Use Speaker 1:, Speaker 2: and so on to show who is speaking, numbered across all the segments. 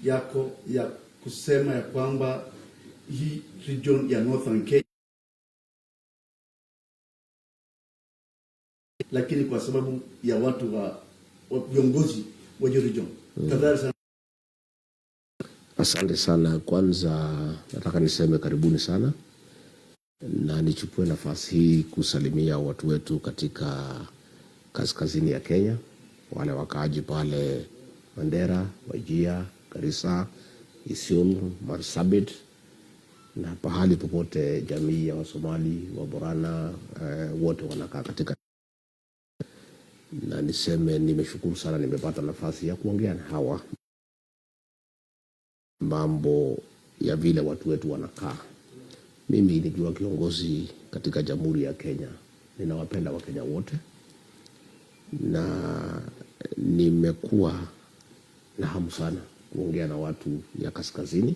Speaker 1: yako ya kusema ya kwamba hii region ya Northern Kenya, lakini kwa sababu ya watu wa viongozi wa region. Tafadhali sana.
Speaker 2: Asante sana. Kwanza nataka niseme karibuni sana, na nichukue nafasi hii kusalimia watu wetu katika kaskazini ya Kenya, wale wakaaji pale Mandera, Wajir, Garissa, Isiolo, Marsabit na pahali popote jamii ya Wasomali, Waborana wote wanakaa katika. Na niseme nimeshukuru sana nimepata nafasi ya kuongea na hawa mambo ya vile watu wetu wanakaa. Mimi nikiwa kiongozi katika Jamhuri ya Kenya, ninawapenda Wakenya wote, na nimekuwa na hamu sana kuongea na watu ya kaskazini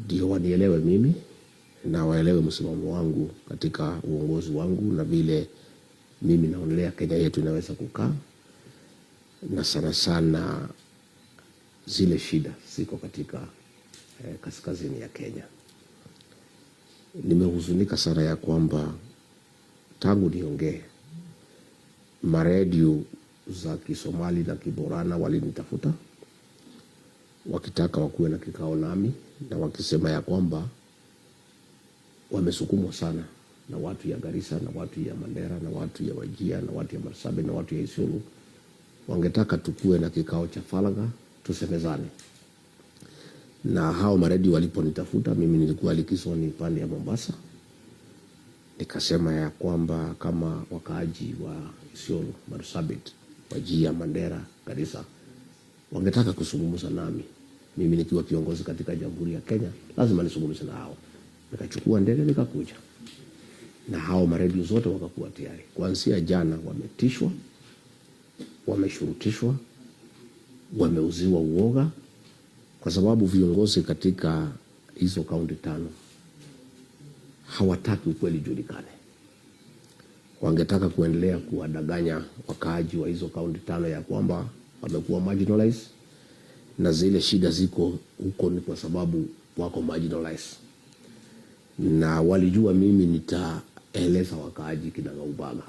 Speaker 2: ndio wanielewe mimi na waelewe msimamo wangu katika uongozi wangu na vile mimi naonelea Kenya yetu inaweza kukaa, na sana sana zile shida ziko katika kaskazini ya Kenya. Nimehuzunika sana ya kwamba tangu niongee maredio za Kisomali na Kiborana walinitafuta wakitaka wakuwe na kikao nami, na wakisema ya kwamba wamesukumwa sana na watu ya Garissa na watu ya Mandera na watu ya Wajir na watu ya Marsabit na watu ya Isiolo, wangetaka tukue na kikao cha faragha tusemezane. Na hao maredio waliponitafuta, mimi nilikuwa likizoni pande ya Mombasa, nikasema ya kwamba kama wakaaji wa Isiolo, Marsabit, Wajir, Mandera, Garissa wangetaka kuzungumza nami, mimi nikiwa kiongozi katika Jamhuri ya Kenya, lazima nizungumze na hao. Nikachukua ndege nikakuja, na hao maredio zote wakakuwa tayari. Kuanzia jana wametishwa, wameshurutishwa, wameuziwa uoga, kwa sababu viongozi katika hizo kaunti 5 hawataki ukweli julikane. Wangetaka kuendelea kuwadanganya wakaaji wa hizo kaunti 5 ya kwamba wamekuwa marginalized, na zile shida ziko huko ni kwa sababu wako marginalized. Na walijua mimi nitaeleza wakaaji kinagaubaga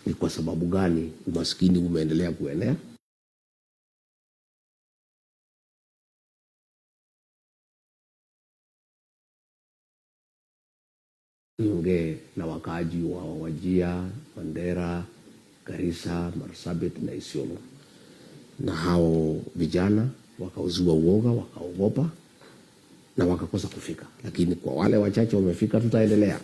Speaker 2: ni kwa sababu gani umaskini umeendelea kuenea, niongee na wakaaji wa Wajir, Mandera, Garissa, Marsabit na Isiolo. Na hao vijana wakauziwa uoga, wakaogopa na wakakosa kufika. Lakini kwa wale wachache wamefika, tutaendelea.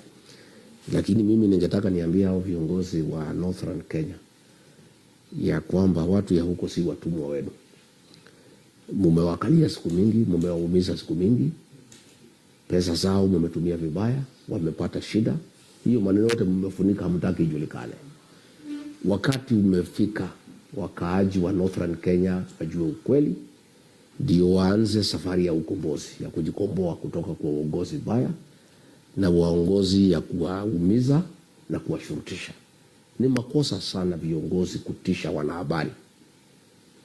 Speaker 2: Lakini mimi ningetaka niambia hao viongozi wa Northern Kenya ya kwamba watu ya huko si watumwa wenu. Mumewakalia siku mingi, mumewaumiza siku mingi, pesa zao mumetumia vibaya, wamepata shida. Hiyo maneno yote mumefunika, hamtaki ijulikane. Wakati umefika wakaaji wa Northern Kenya wajue ukweli, ndio waanze safari ya ukombozi, ya kujikomboa kutoka kwa uongozi baya na uongozi ya kuwaumiza na kuwashurutisha. Ni makosa sana viongozi kutisha wanahabari.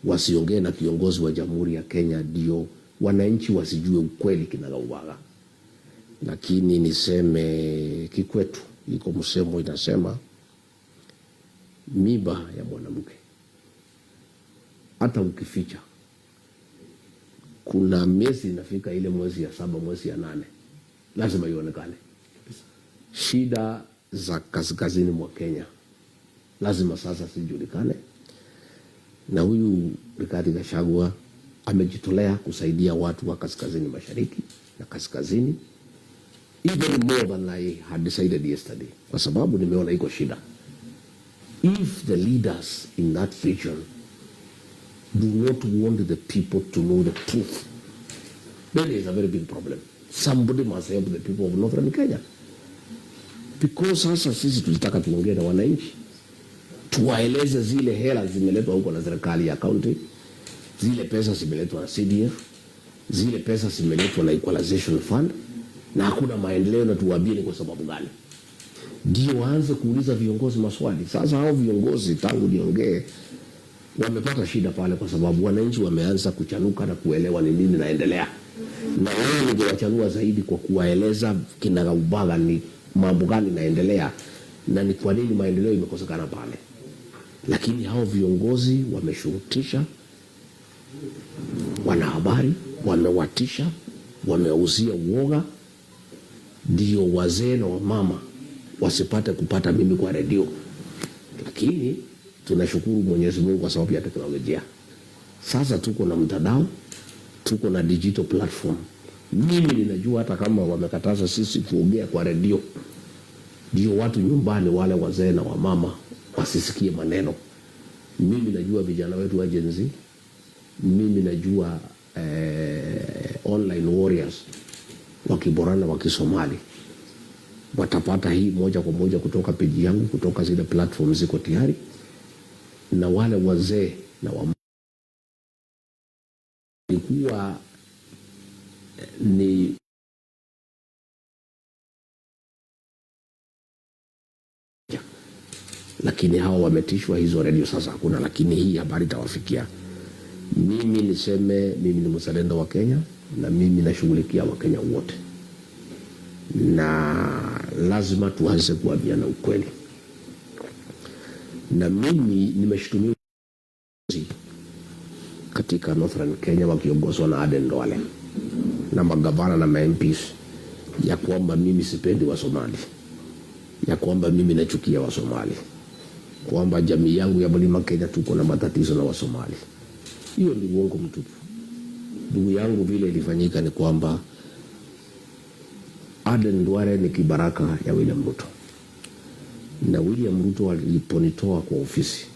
Speaker 2: Wasiongee na kiongozi wa Jamhuri ya Kenya ndio wananchi wasijue ukweli kinagaubaga. Lakini niseme kikwetu iko msemo inasema miba ya mwanamke hata ukificha, kuna miezi inafika ile mwezi ya 7, mwezi ya 8 lazima ionekane. Shida za kaskazini mwa Kenya lazima sasa sijulikane, na huyu Rigathi Gachagua amejitolea kusaidia watu wa kaskazini mashariki na kaskazini, even more than I had decided yesterday, kwa sababu nimeona iko shida. If the leaders in that region do not want the people to know the truth, then there is a very big problem. Somebody must help the people of Northern Kenya. Because sasa sisi tulitaka tuongee na wananchi, tuwaeleze zile hela zimeletwa huko na serikali ya county, zile pesa zimeletwa na CDF, zile pesa zimeletwa na Equalization Fund, na hakuna maendeleo, na tuwaambie ni kwa sababu gani. Ndio waanze kuuliza viongozi maswali. Sasa hao viongozi tangu niongee wamepata shida pale, kwa sababu wananchi wameanza kuchanuka na kuelewa ni nini naendelea, na wao ningewachanua zaidi kwa kuwaeleza kinagaubaga ni mambo gani naendelea na ni kwa nini maendeleo imekosekana pale. Lakini hao viongozi wameshurutisha wanahabari, wamewatisha, wameuzia uoga, ndio wazee na wamama wasipate kupata mimi kwa redio. Lakini tunashukuru Mwenyezi Mungu kwa sababu ya teknolojia. Sasa tuko na mtandao, tuko na digital platform. Mimi ninajua hata kama wamekataza sisi kuongea kwa redio, ndio watu nyumbani wale wazee na wamama wasisikie maneno. Mimi najua vijana wetu wa Gen Z, mimi najua online warriors wakiborana wakisomali watapata hii moja kwa moja kutoka peji yangu, kutoka zile platform ziko tayari. Na wale wazee na wamama ilikuwa ni lakini hao wametishwa, hizo redio sasa hakuna, lakini hii habari itawafikia. Mimi niseme mimi ni mzalendo wa Kenya, na mimi nashughulikia Wakenya wote, na lazima tuanze kuambiana ukweli. Na mimi nimeshutumiwa katika Northern Kenya wakiongozwa na Aden Duale na magavana na MPs ya kwamba mimi sipendi wa Somali, ya kwamba mimi nachukia wa Somali, kwamba jamii yangu ya Mlima Kenya tuko na matatizo na wa Somali. Hiyo ni uongo mtupu. Ndugu yangu, vile ilifanyika ni kwamba Aden Duale ni kibaraka ya William Ruto, na William Ruto aliponitoa kwa ofisi,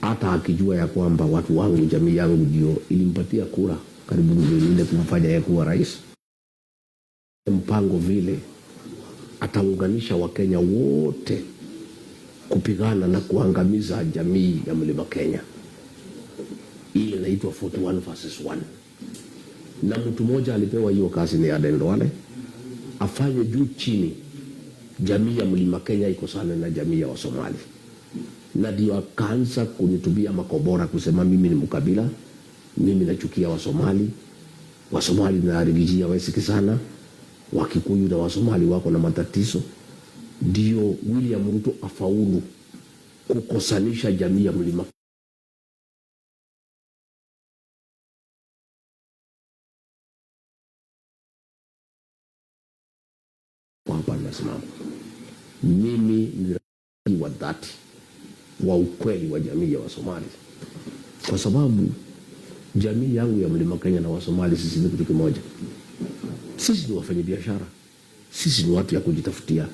Speaker 2: hata akijua ya kwamba watu wangu, jamii yangu ndio ilimpatia kura karibu milioni 4 kumfanya yeye kuwa rais, mpango vile ataunganisha Wakenya wote kupigana na kuangamiza jamii ya Mlima Kenya. Ile inaitwa 41 versus 1. Na mtu mmoja alipewa hiyo kazi ni Aden Duale, afanye juu chini jamii ya Mlima Kenya iko sana na jamii ya Wasomali. Na ndio akaanza kunitubia makobora kusema mimi ni mkabila, mimi nachukia Wasomali, Wasomali na arigijia waisiki sana, Wakikuyu na Wasomali wako na matatizo. Ndio William Ruto afaulu kukosanisha jamii ya Mlima hapa. Nasimama mimi ni rafiki wa dhati wa ukweli wa jamii ya Wasomali, kwa sababu jamii yangu ya Mlima Kenya na Wasomali sisi ni kitu kimoja. Sisi ni wafanyabiashara, sisi ni watu ya kujitafutia,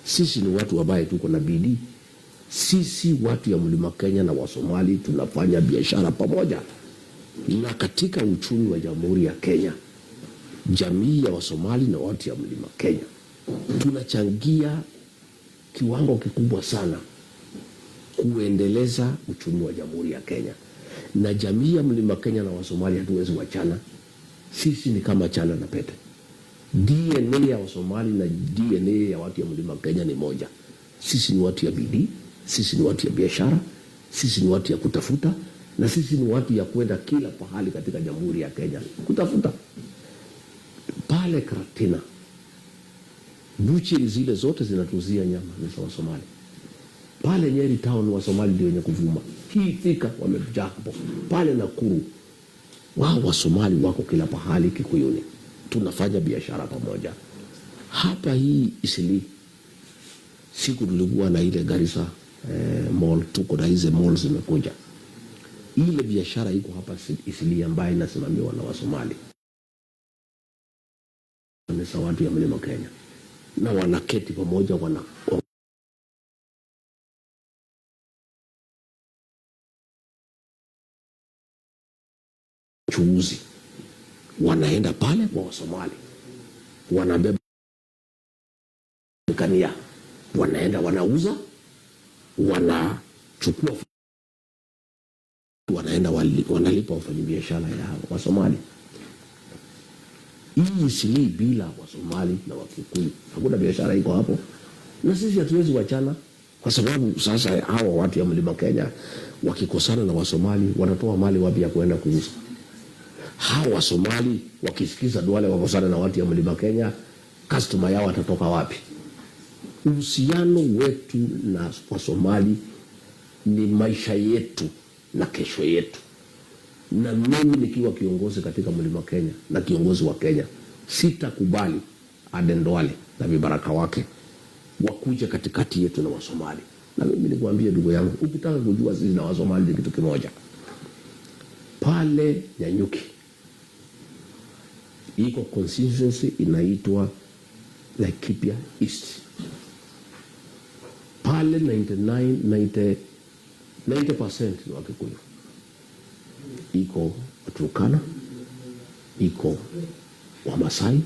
Speaker 2: sisi ni watu ambaye tuko na bidii. Sisi watu ya Mlima Kenya na Wasomali tunafanya biashara pamoja, na katika uchumi wa Jamhuri ya Kenya, jamii ya Wasomali na watu ya Mlima Kenya tunachangia kiwango kikubwa sana kuendeleza uchumi wa Jamhuri ya Kenya. Na jamii ya Mlima Kenya na Wasomali hatuwezi wachana. Sisi ni kama chana na pete. DNA ya Wasomali na DNA ya watu ya Mlima Kenya ni moja. Sisi ni watu ya bidii, sisi ni watu ya biashara, sisi ni watu ya kutafuta, na sisi ni watu ya kwenda kila pahali katika Jamhuri ya Kenya kutafuta. Pale Karatina, buchiri zile zote zinatuzia nyama za Wasomali. Pale Nyeri town Wasomali ndio wenye kuvuma. Hii Thika wamejaa hapo. Pale Nakuru wao Wasomali wako kila pahali Kikuyuni. Tunafanya biashara pamoja. Hapa hii Isili, siku tulikuwa na ile Garissa mall, tuko na hizo malls zimekuja. Ile biashara iko hapa Isili ambayo inasimamiwa na Wasomali. Ni watu ya Mlima Kenya. Na wanaketi pamoja, chuuzi wanaenda pale kwa Wasomali, wanabeba kania, wanaenda wanauza, wanachukua, wanaenda wanalipa wafanyabiashara ya Wasomali. Hii Isili bila Wasomali na Wakikuyu hakuna biashara iko hapo, na sisi hatuwezi wachana. kwa sababu sasa hawa watu ya Mlima Kenya wakikosana na Wasomali wanatoa mali wapi ya kuenda kuuza? Hawa Wasomali wakisikiza Duale wakosana na watu ya Mlima Kenya, customer yao watatoka wapi? Uhusiano wetu na Wasomali ni maisha yetu na kesho yetu. Na mimi nikiwa kiongozi katika Mlima Kenya na kiongozi wa Kenya, sitakubali Aden Duale na vibaraka wake wakuja katikati yetu na Wasomali. Na mimi nikwambie ndugu yangu, ukitaka kujua sisi na Wasomali ni kitu kimoja. Pale Nyanyuki iko constituency inaitwa Laikipia East. Pale 90% ni Wakikuyu. Iko Waturkana, iko Wamasai,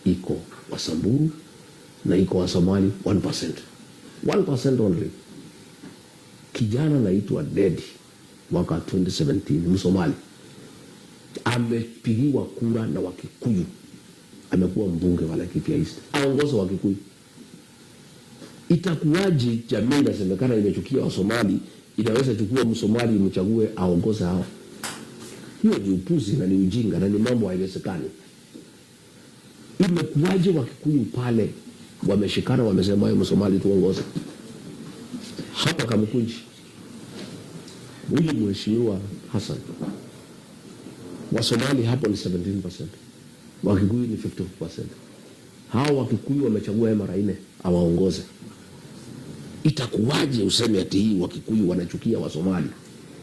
Speaker 2: iko Wasamburu na iko Wasomali 1%. 1% only. Kijana naitwa Dedi mwaka 2017 Msomali amepigiwa kura na Wakikuyu, amekuwa mbunge wa Laikipia East, aongoza Wakikuyu. Itakuwaje jamii inasemekana imechukia Wasomali inaweza chukua Msomali imchague aongoze hao? Hiyo ni upuzi na ni ujinga na ni mambo haiwezekani. Imekuwaje Wakikuyu pale wameshikana wamesema wewe Msomali tuongoze? Hapa Kamukunji huyu Mheshimiwa Hassan, Wasomali hapo ni 17%, Wakikuyu ni 50%. Hao Wakikuyu wamechagua yeye mara 4 awaongoze. Itakuwaje useme ati hii Wakikuyu wanachukia Wasomali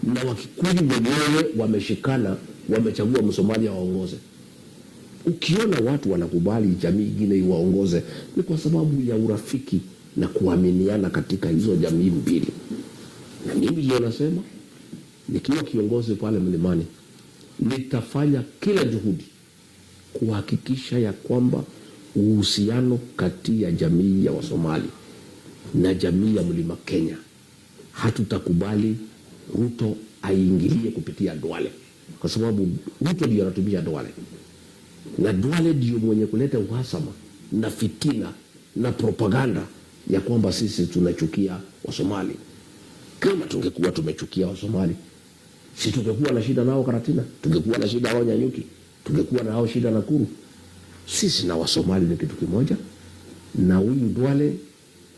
Speaker 2: na Wakikuyu wenyewe wameshikana wamechagua Msomali awaongoze? Ukiona watu wanakubali jamii nyingine iwaongoze ni kwa sababu ya urafiki na kuaminiana katika hizo jamii mbili. Na mimi ndio nasema nikiwa kiongozi pale Mlimani nitafanya kila juhudi kuhakikisha ya kwamba uhusiano kati ya jamii ya Wasomali na jamii ya Mlima Kenya, hatutakubali Ruto aingilie kupitia Duale, kwa sababu Ruto ndio anatumia Duale na Duale ndio mwenye kuleta uhasama na fitina na propaganda ya kwamba sisi tunachukia Wasomali. Kama tungekuwa tumechukia Wasomali, si tungekuwa na shida nao Karatina, tungekuwa na shida nao Nyanyuki, tungekuwa na hao shida Nakuru. Sisi na Wasomali ni kitu kimoja, na huyu Duale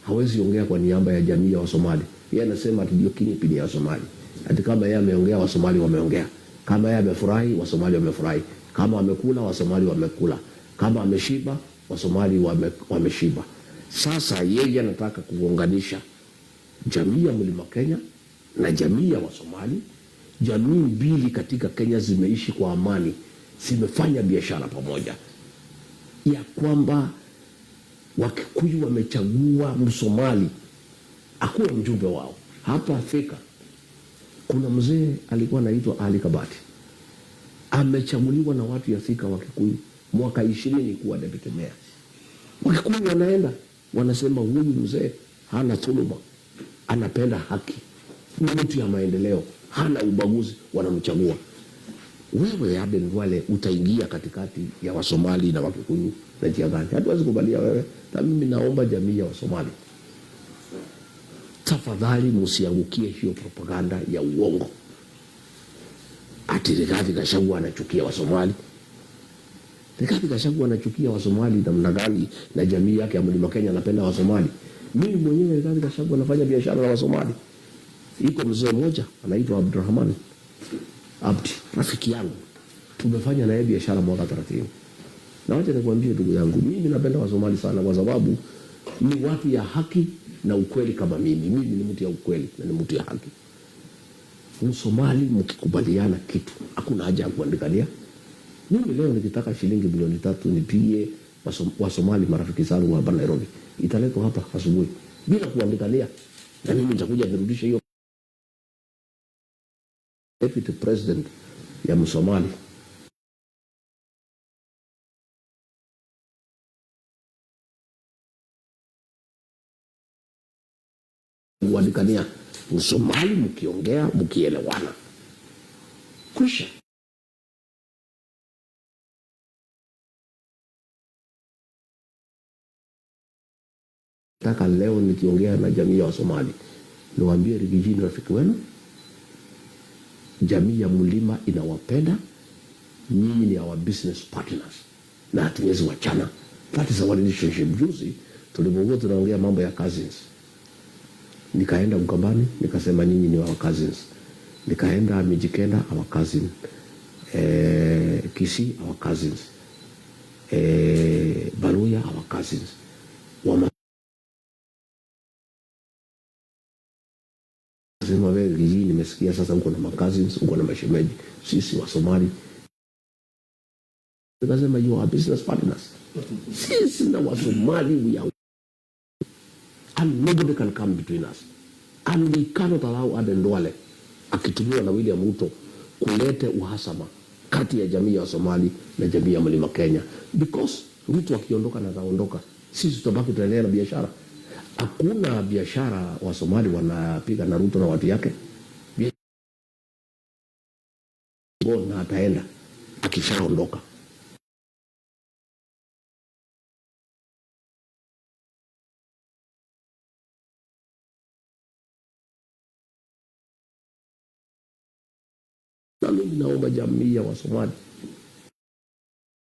Speaker 2: hawezi ongea kwa niaba ya jamii ya Wasomali. Yeye anasema ati ndio kingpin ya Wasomali. Ati kama yeye ameongea Wasomali wameongea. Kama yeye amefurahi Wasomali wamefurahi. Kama amekula Wasomali wamekula. Kama ameshiba Wasomali wameshiba. Sasa yeye anataka kuunganisha jamii ya Mlima Kenya na jamii ya Wasomali. Jamii mbili katika Kenya zimeishi kwa amani, zimefanya biashara pamoja, ya kwamba Wakikuyu wamechagua Msomali akuwa mjumbe wao. Hapa Afrika kuna mzee alikuwa anaitwa Ali Kabati, amechaguliwa na watu ya Thika Wakikuyu mwaka 20 kuwa deputy mayor. Wakikuyu wanaenda wanasema huyu mzee hana dhuluma, anapenda haki, ni mtu ya maendeleo, hana ubaguzi, wanamchagua. Wewe Aden Duale utaingia katikati ya Wasomali na Wakikuyu na njia gani? Hatuwezi kubalia wewe. Na mimi naomba jamii ya Wasomali, tafadhali msiangukie hiyo propaganda ya uongo ati Rigathi Gachagua anachukia Wasomali. Rigathi Gachagua anachukia Wasomali namna gani na jamii yake ya Mlima Kenya anapenda Wasomali? Mimi mwenyewe Rigathi Gachagua anafanya biashara na Wasomali. Iko mzee mmoja anaitwa Abdurrahman Abdi, rafiki yangu, tumefanya naye biashara mwaka 30. Na wacha nikwambie ndugu yangu, mimi napenda Wasomali sana kwa sababu ni watu ya haki na ukweli kama mimi. Mimi ni mtu ya ukweli na ni mtu ya haki. Msomali mkikubaliana kitu, hakuna haja ya kuandikania. Mimi leo nikitaka shilingi milioni 3 nipigie Wasomali marafiki zangu hapa Nairobi, italetwa hapa asubuhi bila kuandikania, na mimi nitakuja nirudishe hiyo. Deputy President ya Msomali kuandikania. Msomali mkiongea mkielewana kwisha. Nataka leo nikiongea na jamii ya Wasomali niwaambie Rigiji ni rafiki wenu, jamii ya Mlima inawapenda, nyinyi ni our business partners na hatuwezi wachana. That is our relationship. Juzi tulipokuwa tunaongea mambo ya cousins, nikaenda Mkambani nikasema nyinyi ni our cousins, nikaenda Mijikenda our cousin, Kisii our cousins, Baruya our cousins. Sema wewe Rigiji, nimesikia sasa uko na cousins, uko na mashemeji, sisi wa Somali. Nikasema you are business partners. Sisi na wa Somali we are, and nobody can come between us, and we cannot allow Aden Duale akitumiwa na William Ruto kulete uhasama kati ya jamii ya Somali na jamii ya Mlima Kenya, because Ruto akiondoka na ataondoka, sisi tutabaki tunaendelea na biashara. Hakuna biashara wa Somali wanapiga na Ruto na watu yake, na ataenda akishaondoka. Na mimi naomba jamii ya Wasomali